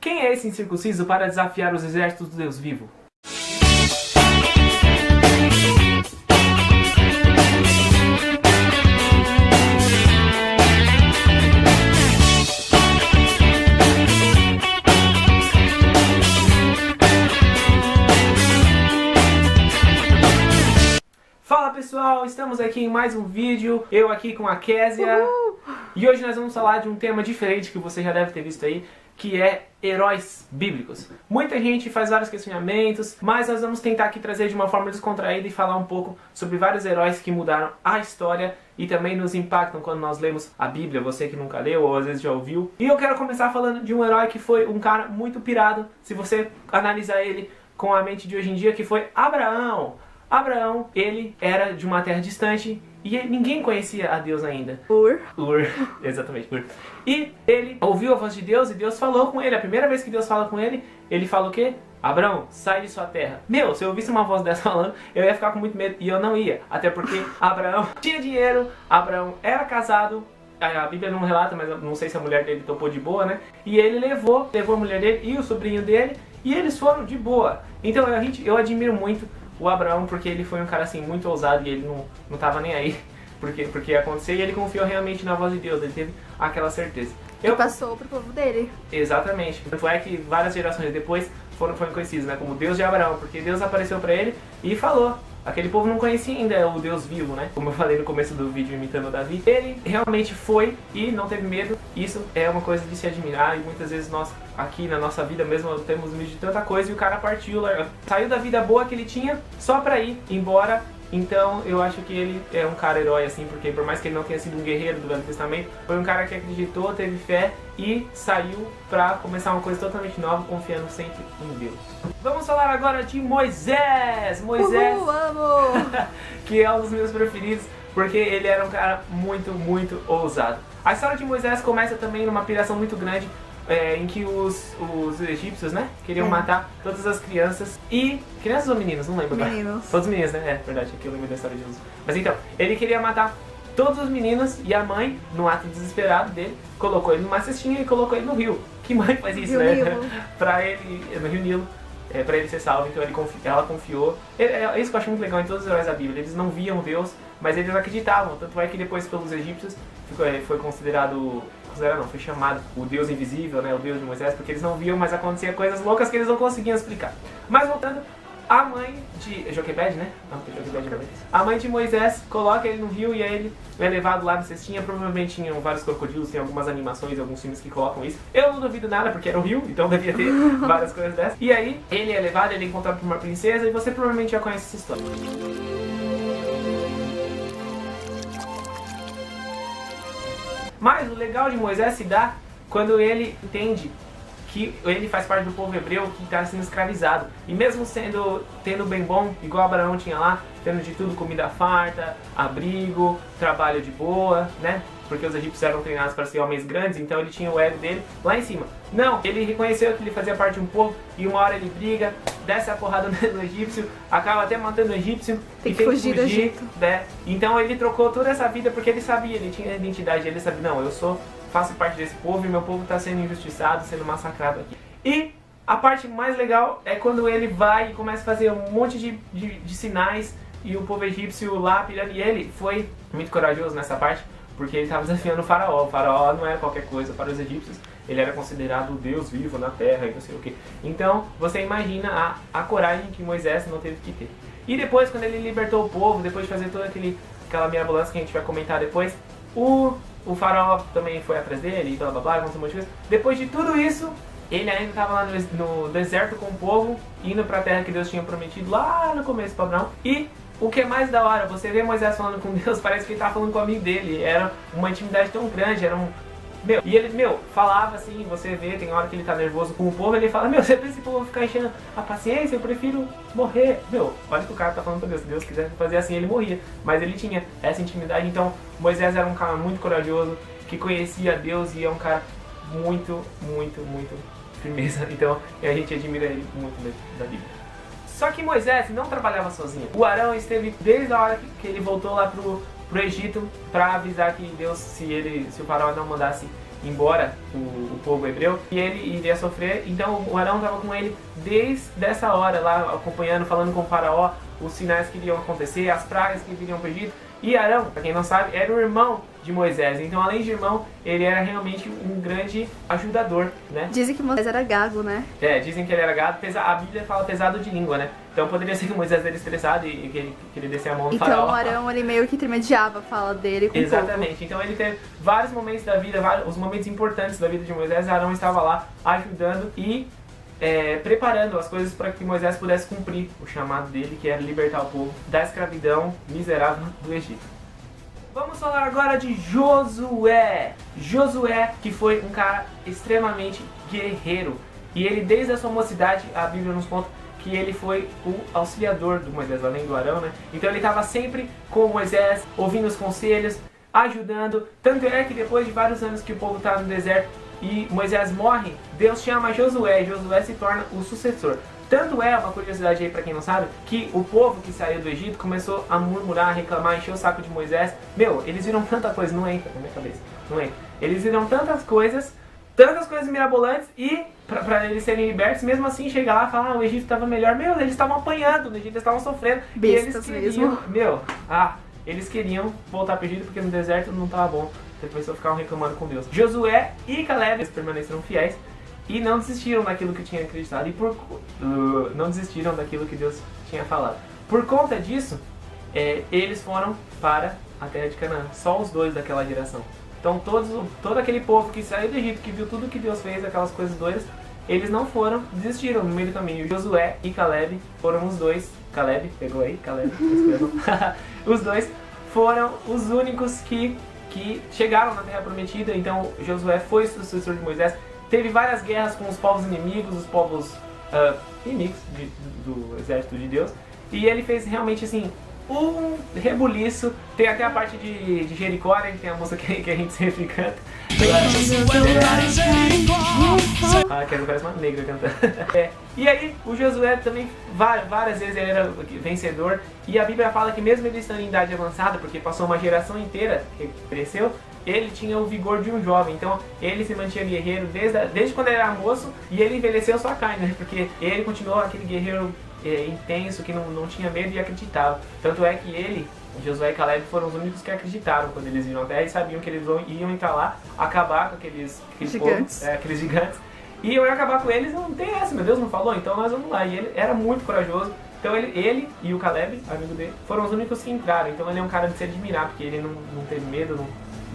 Quem é esse incircunciso para desafiar os exércitos do Deus vivo? Fala pessoal, estamos aqui em mais um vídeo, eu aqui com a Késia. E hoje nós vamos falar de um tema diferente que você já deve ter visto aí, que é heróis bíblicos. Muita gente faz vários questionamentos, mas nós vamos tentar aqui trazer de uma forma descontraída e falar um pouco sobre vários heróis que mudaram a história e também nos impactam quando nós lemos a Bíblia, você que nunca leu ou às vezes já ouviu. E eu quero começar falando de um herói que foi um cara muito pirado, se você analisar ele com a mente de hoje em dia, que foi Abraão. Abraão, ele era de uma terra distante e ninguém conhecia a Deus ainda. Ur, exatamente, Ur. E ele ouviu a voz de Deus e Deus falou com ele. A primeira vez que Deus fala com ele, ele fala o quê? Abraão, sai de sua terra. Meu, se eu ouvisse uma voz dessa falando, eu ia ficar com muito medo e eu não ia. Até porque Abraão tinha dinheiro, Abraão era casado. A Bíblia não relata, mas eu não sei se a mulher dele topou de boa, né? E ele levou a mulher dele e o sobrinho dele e eles foram de boa. Então eu admiro muito o Abraão, porque ele foi um cara assim muito ousado e ele não tava nem aí porque ia acontecer, e ele confiou realmente na voz de Deus, ele teve aquela certeza. E passou pro povo dele. Exatamente. Tanto é que várias gerações depois foram conhecidos, né, como Deus de Abraão, porque Deus apareceu pra ele e falou. Aquele povo não conhecia ainda o Deus vivo, né? Como eu falei no começo do vídeo imitando o Davi. Ele realmente foi e não teve medo. Isso é uma coisa de se admirar. E muitas vezes nós, aqui na nossa vida mesmo, temos medo de tanta coisa. E o cara partiu, saiu da vida boa que ele tinha só pra ir embora. Então eu acho que ele é um cara herói, assim, porque por mais que ele não tenha sido um guerreiro do Velho Testamento, foi um cara que acreditou, teve fé e saiu pra começar uma coisa totalmente nova, confiando sempre em Deus. Vamos falar agora de Moisés! Moisés, amo! que é um dos meus preferidos, porque ele era um cara muito, muito ousado. A história de Moisés começa também numa piração muito grande, em que os egípcios, né, queriam matar todas as crianças. E... crianças ou meninos? Não lembro agora. Meninos. Todos os meninos, né? É verdade, aqui eu lembro da história de Jesus. Mas então, ele queria matar todos os meninos e a mãe, no ato desesperado dele, colocou ele numa cestinha e colocou ele no rio. Que mãe faz isso, Rio né? Nilo. Pra ele... no Rio Nilo. Pra ele ser salvo, então ela confiou. É isso que eu acho muito legal em todos os heróis da Bíblia. Eles não viam Deus, mas eles acreditavam. Tanto é que depois pelos egípcios foi considerado... foi chamado o Deus invisível, né, o Deus de Moisés, porque eles não viam, mas acontecia coisas loucas que eles não conseguiam explicar. Mas voltando, a mãe de Joquebede, né? Não, Joquebede não. A mãe de Moisés coloca ele no rio e aí ele é levado lá na cestinha. Provavelmente tinham vários crocodilos, tem algumas animações, alguns filmes que colocam isso. Eu não duvido nada, porque era um rio, então devia ter várias coisas dessas. E aí, ele é levado, ele é encontrado por uma princesa e você provavelmente já conhece essa história. Mas o legal de Moisés se dá quando ele entende que ele faz parte do povo hebreu que está sendo escravizado. E mesmo tendo bem bom, igual Abraão tinha lá, tendo de tudo, comida farta, abrigo, trabalho de boa, né? Porque os egípcios eram treinados para ser homens grandes, então ele tinha o ego dele lá em cima. Não, ele reconheceu que ele fazia parte de um povo e uma hora ele briga, desce a porrada no egípcio, acaba até matando o egípcio tem e que fugir do Egito. né? Então ele trocou toda essa vida porque ele sabia, ele tinha identidade, ele sabia, não, faço parte desse povo e meu povo está sendo injustiçado, sendo massacrado aqui. E a parte mais legal é quando ele vai e começa a fazer um monte de sinais e o povo egípcio lá pirando, e ele foi muito corajoso nessa parte, porque ele estava desafiando o faraó. O faraó não era qualquer coisa para os egípcios, ele era considerado o Deus vivo na terra e não sei o que. Então você imagina a coragem que Moisés não teve que ter. E depois, quando ele libertou o povo, depois de fazer toda aquela mirabolância que a gente vai comentar depois, o faraó também foi atrás dele e blá blá blá, aconteceu um monte de coisa. Depois de tudo isso, ele ainda estava lá no deserto com o povo, indo para a terra que Deus tinha prometido lá no começo para Abraão. E o que é mais da hora, você vê Moisés falando com Deus, parece que ele estava falando com o amigo dele. Era uma intimidade tão grande, e ele, falava assim, você vê, tem hora que ele tá nervoso com o povo, ele fala, você pensa que o povo vai ficar enchendo a paciência, eu prefiro morrer. Olha o que o cara tá falando pra Deus, se Deus quisesse fazer assim, ele morria. Mas ele tinha essa intimidade, então Moisés era um cara muito corajoso, que conhecia Deus e é um cara muito, muito, muito firmeza. Então a gente admira ele muito da Bíblia. Só que Moisés não trabalhava sozinho. O Arão esteve desde a hora que ele voltou lá pro Egito para avisar que Deus, se o faraó não mandasse embora o povo hebreu, e ele iria sofrer. Então o Arão estava com ele desde essa hora lá, acompanhando, falando com o faraó, os sinais que iriam acontecer, as pragas que viriam para o Egito. E Arão, para quem não sabe, era o irmão de Moisés. Então, além de irmão, ele era realmente um grande ajudador, né? Dizem que Moisés era gago, né? Dizem que ele era gado. A Bíblia fala pesado de língua, né? Então, poderia ser que Moisés era estressado e que ele descia a mão no faraó. Então, o Arão, ele meio que intermediava a fala dele com o Exatamente. povo. Então, ele teve vários momentos da vida, os momentos importantes da vida de Moisés. Arão estava lá ajudando e preparando as coisas para que Moisés pudesse cumprir o chamado dele, que era libertar o povo da escravidão miserável do Egito. Vamos falar agora de Josué. Josué, que foi um cara extremamente guerreiro. E ele, desde a sua mocidade, a Bíblia nos conta que ele foi o auxiliador do Moisés, além do Arão, né? Então ele estava sempre com Moisés, ouvindo os conselhos, ajudando. Tanto é que depois de vários anos que o povo estava no deserto, e Moisés morre, Deus chama Josué, e Josué se torna o sucessor. Tanto é, uma curiosidade aí pra quem não sabe, que o povo que saiu do Egito começou a murmurar, a reclamar, encher o saco de Moisés. Eles viram tanta coisa, não entra na minha cabeça, não entra. Eles viram tantas coisas mirabolantes, e pra eles serem libertos, mesmo assim chega lá e fala, o Egito estava melhor. Eles estavam apanhando, no Egito eles estavam sofrendo. Bestas e eles queriam, mesmo. eles queriam voltar pro Egito porque no deserto não estava bom. Depois só ficavam reclamando com Deus. Josué e Caleb permaneceram fiéis e não desistiram daquilo que tinha acreditado não desistiram daquilo que Deus tinha falado. Por conta disso, eles foram para a terra de Canaã. Só os dois daquela geração. Então todo aquele povo que saiu do Egito, que viu tudo que Deus fez, aquelas coisas doidas, eles não foram, desistiram no meio do caminho. Josué e Caleb foram os dois. Caleb, pegou aí? Caleb, os dois foram os únicos que chegaram na Terra Prometida. Então Josué foi o sucessor de Moisés. Teve várias guerras com os povos inimigos, os povos inimigos do exército de Deus. E ele fez realmente assim um rebuliço. Tem até a parte de Jericó, né, que tem a música que a gente sempre canta. Que parece uma negra cantando. E aí o Josué também várias vezes ele era vencedor. E a Bíblia fala que mesmo ele estando em idade avançada, porque passou uma geração inteira que cresceu, ele tinha o vigor de um jovem. Então ele se mantinha guerreiro desde quando ele era moço, e ele envelheceu sua carne, né? Porque ele continuou aquele guerreiro intenso, que não tinha medo e acreditava. Tanto é que ele, Josué e Caleb, foram os únicos que acreditaram quando eles viram a terra e sabiam que eles iam entrar lá, acabar com aqueles gigantes. Aqueles gigantes. E eu ia acabar com eles, não tem essa, meu Deus não falou, então nós vamos lá. E ele era muito corajoso. Então ele e o Caleb, amigo dele, foram os únicos que entraram. Então ele é um cara de se admirar, porque ele não teve medo,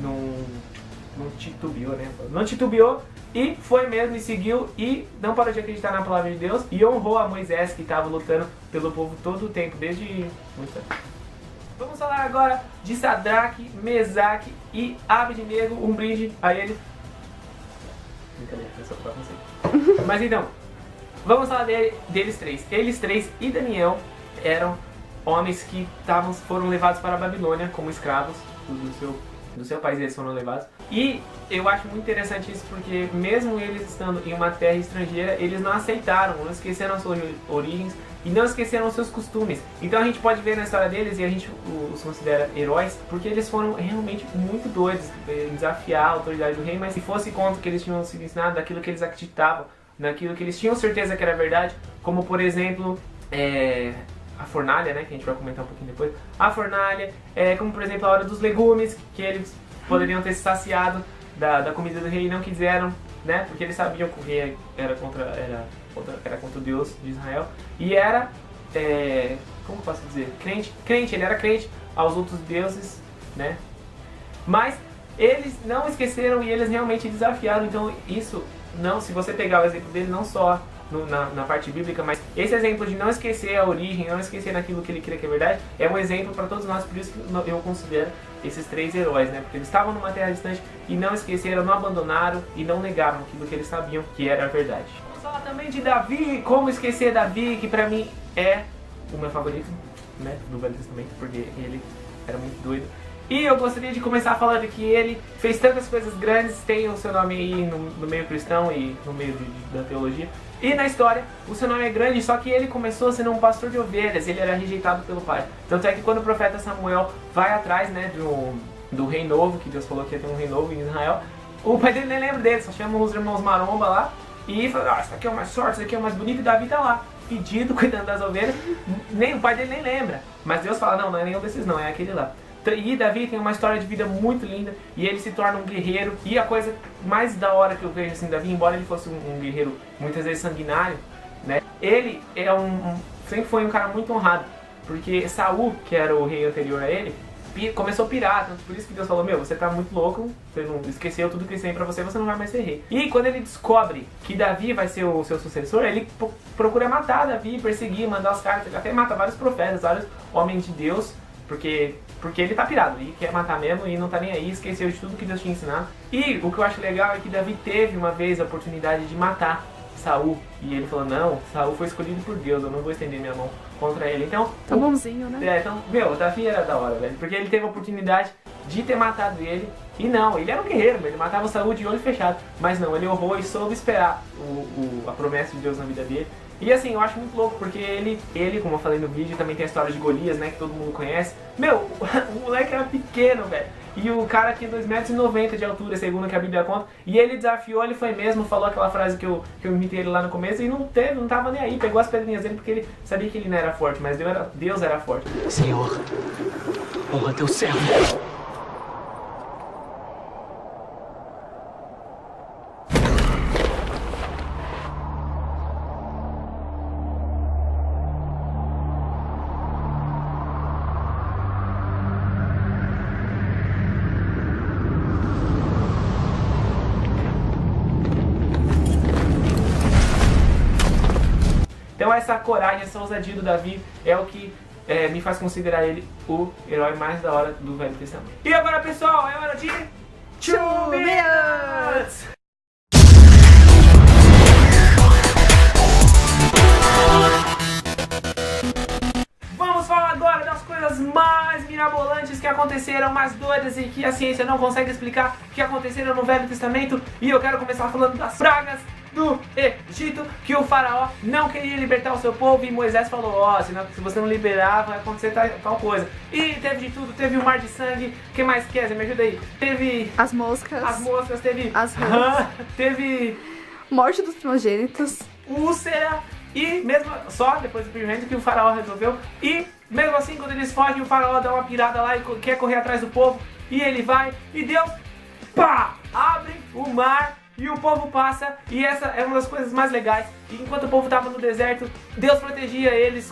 não titubeou, né? Não titubeou e foi mesmo, e seguiu, e não parou de acreditar na palavra de Deus, e honrou a Moisés, que estava lutando pelo povo todo o tempo, desde muito tempo. Vamos falar agora de Sadraque, Mesaque e Abednego. Um brinde a eles. Brincadeira, é só pra você. Mas então, vamos falar deles três. Eles três e Daniel eram homens que foram levados para a Babilônia como escravos do seu país. Eles foram levados. E eu acho muito interessante isso, porque mesmo eles estando em uma terra estrangeira, eles não aceitaram, não esqueceram as suas origens e não esqueceram os seus costumes. Então a gente pode ver na história deles, e a gente os considera heróis, porque eles foram realmente muito doidos em desafiar a autoridade do rei, mas se fosse contra o que eles tinham sido ensinados, daquilo que eles acreditavam, naquilo que eles tinham certeza que era verdade, como por exemplo a fornalha, né, que a gente vai comentar um pouquinho depois, a fornalha, como por exemplo a hora dos legumes, que eles poderiam ter se saciado da comida do rei e não quiseram, né, porque eles sabiam que o rei era contra o Deus de Israel, e era, como eu posso dizer, crente, ele era crente aos outros deuses, né, mas eles não esqueceram e eles realmente desafiaram. Então isso, não, se você pegar o exemplo dele, não só na parte bíblica, mas esse exemplo de não esquecer a origem, não esquecer naquilo que ele cria que é verdade, é um exemplo para todos nós. Por isso que eu considero esses três heróis, né? Porque eles estavam numa terra distante e não esqueceram, não abandonaram e não negaram aquilo que eles sabiam que era a verdade. Vamos falar também de Davi. Como esquecer Davi, que pra mim é o meu favorito, né, do Velho Testamento, porque ele era muito doido. E eu gostaria de começar falando que ele fez tantas coisas grandes, tem o seu nome aí no meio cristão e no meio da teologia. E na história, o seu nome é grande, só que ele começou sendo um pastor de ovelhas, ele era rejeitado pelo pai. Tanto é que quando o profeta Samuel vai atrás, né, do rei novo, que Deus falou que ia ter um rei novo em Israel, o pai dele nem lembra dele, só chama os irmãos maromba lá e fala, esse aqui é o mais forte, esse aqui é o mais bonito, e Davi tá lá, pedido, cuidando das ovelhas, nem o pai dele nem lembra, mas Deus fala, não é nenhum desses não, é aquele lá. E Davi tem uma história de vida muito linda, e ele se torna um guerreiro, e a coisa mais da hora que eu vejo assim, Davi, embora ele fosse um guerreiro muitas vezes sanguinário, né, ele é sempre foi um cara muito honrado, porque Saul, que era o rei anterior a ele, começou a pirar, tanto por isso que Deus falou, meu, você tá muito louco, você não esqueceu tudo que tem pra você, você não vai mais ser rei. E quando ele descobre que Davi vai ser o seu sucessor, ele procura matar Davi, perseguir, mandar os caras, até mata vários profetas, vários homens de Deus, porque ele tá pirado e quer matar mesmo e não tá nem aí, esqueceu de tudo que Deus tinha ensinado. E o que eu acho legal é que Davi teve uma vez a oportunidade de matar Saul, e ele falou, não, Saul foi escolhido por Deus, eu não vou estender minha mão contra ele. Então, tá bonzinho, né? Então, meu, o Davi era da hora, velho, porque ele teve a oportunidade de ter matado ele, e não, ele era um guerreiro, ele matava o Saul de olho fechado, mas não, ele honrou e soube esperar a promessa de Deus na vida dele. E assim, eu acho muito louco, porque ele, como eu falei no vídeo, também tem a história de Golias, né, que todo mundo conhece. Meu, o moleque era pequeno, velho. E o cara tinha 2,90 m de altura, segundo que a Bíblia conta. E ele desafiou, ele foi mesmo, falou aquela frase que eu imitei ele lá no começo. E não tava nem aí, pegou as pedrinhas dele porque ele sabia que ele não era forte, mas Deus era forte. Senhor, honra teu servo. Então essa coragem, essa ousadia do Davi é o que me faz considerar ele o herói mais da hora do Velho Testamento. E agora, pessoal, é hora de 2 Minutes! Vamos falar agora das coisas mais mirabolantes que aconteceram, mais doidas e que a ciência não consegue explicar, que aconteceram no Velho Testamento. E eu quero começar falando das pragas do Egito, que o faraó não queria libertar o seu povo e Moisés falou, ó, se você não liberar vai acontecer tal coisa. E teve de tudo, teve o mar de sangue, o que mais quer? Me ajuda aí. Teve as moscas, teve as rãs, teve morte dos primogênitos, úlcera, e mesmo só depois do primogênito que o faraó resolveu. E mesmo assim, quando eles fogem, o faraó dá uma pirada lá e quer correr atrás do povo, e ele vai, e Deus, pá, abre o mar e o povo passa, e essa é uma das coisas mais legais. E enquanto o povo estava no deserto, Deus protegia eles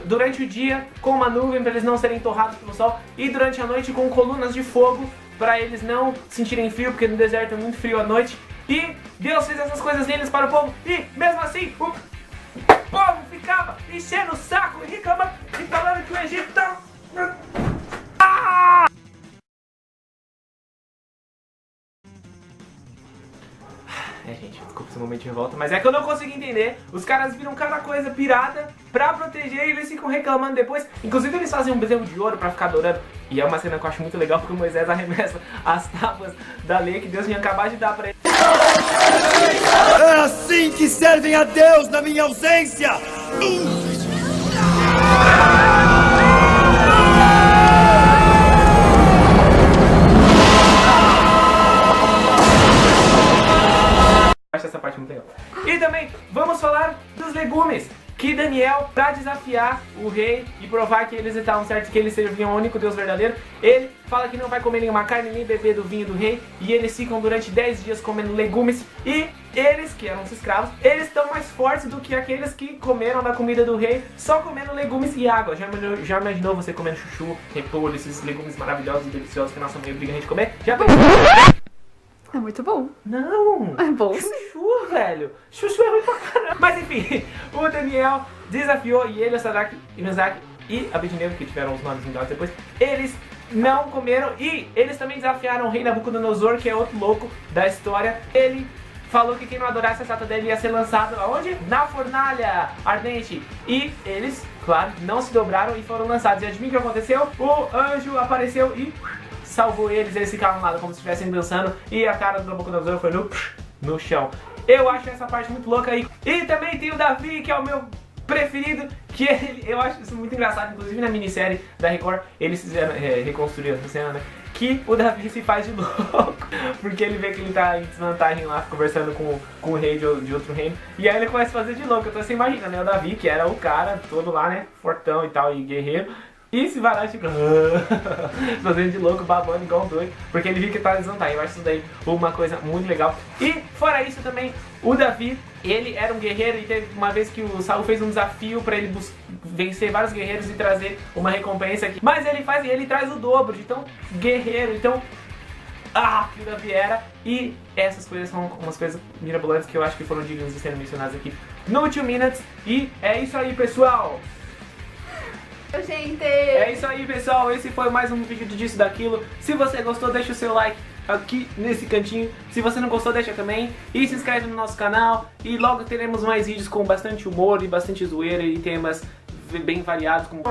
durante o dia com uma nuvem para eles não serem torrados pelo sol, e durante a noite com colunas de fogo para eles não sentirem frio, porque no deserto é muito frio à noite. E Deus fez essas coisas lindas para o povo, e mesmo assim o povo ficava enchendo o saco e reclamando e falando que o Egito estava... gente, desculpa esse momento de revolta, mas é que eu não consegui entender. Os caras viram cada coisa pirada pra proteger e eles ficam reclamando depois. Inclusive eles fazem um bezerro de ouro pra ficar adorando. E é uma cena que eu acho muito legal, porque o Moisés arremessa as tábuas da lei que Deus tinha acabado de dar pra ele. É assim que servem a Deus na minha ausência! Acho essa parte muito legal. E também vamos falar dos legumes, que Daniel, pra desafiar o rei e provar que eles estavam certos, que eles serviam ao único Deus verdadeiro, ele fala que não vai comer nenhuma carne nem beber do vinho do rei, e eles ficam durante 10 dias comendo legumes, e eles, que eram os escravos, eles estão mais fortes do que aqueles que comeram da comida do rei, só comendo legumes e água. Já imaginou você comendo chuchu, repolho, esses legumes maravilhosos e deliciosos que a nossa mãe obriga a gente a comer? Já pensou? é muito bom. Não! É bom sim. Chuchu, velho! Chuchu é ruim pra caramba! Mas enfim, o Daniel desafiou, e ele, o Sadraque, Mesaque e Abednego, que tiveram os nomes mudados depois, eles não comeram, e eles também desafiaram o rei Nabucodonosor, que é outro louco da história. Ele falou que quem não adorasse a estátua dele ia ser lançado aonde? Na fornalha ardente. E eles, claro, não se dobraram e foram lançados. E adivinha o que aconteceu? O anjo apareceu e salvou eles ficaram lá como se estivessem dançando, e a cara do Nabucodonosor foi no chão. Eu acho essa parte muito louca aí. E também tem o Davi, que é o meu preferido, que eu acho isso muito engraçado, inclusive na minissérie da Record, eles fizeram, reconstruíram essa cena, né? que o Davi se faz de louco, porque ele vê que ele tá em desvantagem lá, conversando com o rei de outro reino, e aí ele começa a fazer de louco. Então você imagina, né, o Davi, que era o cara todo lá, né, fortão e tal, e guerreiro, e se vai lá, tipo, fazendo de louco, babando igual um doido, porque ele viu que tá em desvantagem. Eu acho isso daí uma coisa muito legal. E fora isso também, o Davi, ele era um guerreiro, e teve uma vez que o Saul fez um desafio pra ele vencer vários guerreiros e trazer uma recompensa aqui. Mas ele traz o dobro de tão guerreiro, então que o Davi era. E essas coisas são umas coisas mirabolantes que eu acho que foram dignas de serem mencionadas aqui no 2 Minutes. E é isso aí, pessoal! Gente! É isso aí, pessoal, esse foi mais um vídeo disso daquilo. Se você gostou, deixa o seu like aqui nesse cantinho. Se você não gostou, deixa também. E se inscreve no nosso canal. E logo teremos mais vídeos com bastante humor e bastante zoeira e temas bem variados como